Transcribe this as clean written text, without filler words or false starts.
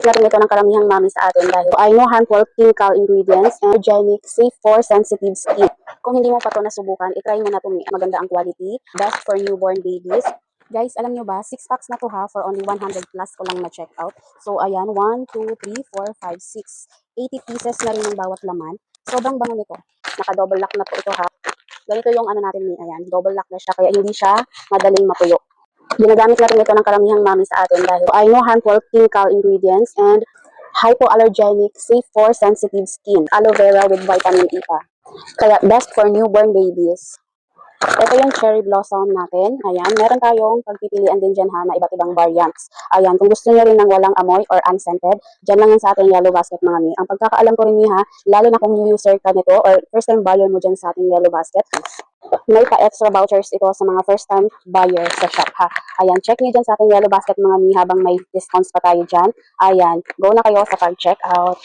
Natin ito ng karamihang mami sa atin dahil ay no harmful chemical ingredients and hygienic, safe for sensitive skin. Kung hindi mo pa ito nasubukan, itry mo na ito. Maganda ang quality, best for newborn babies. Guys, alam nyo ba, 6 packs na to ha, for only 100 plus ko lang na-check out. So, ayan, 1, 2, 3, 4, 5, 6. 80 pieces na rin ang bawat laman. Sobrang bango nito. Naka-double lock na po ito ha. Ganito yung ano natin, ayan, double lock na siya, kaya hindi siya madaling matuyo. Ginagamit natin ito ng karamihang mami sa atin dahil ay no harmful chemical ingredients and hypoallergenic, safe for sensitive skin. Aloe vera with vitamin E pa. Kaya best for newborn babies. Ito yung cherry blossom natin. Ayan, meron tayong pagpipilian din dyan ha, na iba't ibang variants. Ayan, kung gusto nyo rin ng walang amoy or unscented, dyan lang yan sa ating Yellow Basket mga mi. Ang pagkakaalam ko rin ha, lalo na kung new user ka nito or first time buyer mo dyan sa ating Yellow Basket, may pa-extra vouchers ito sa mga first time buyer sa shop ha. Ayan, check nyo dyan sa ating Yellow Basket mga mi habang may discounts pa tayo dyan. Ayan, go na kayo sa pag-check out.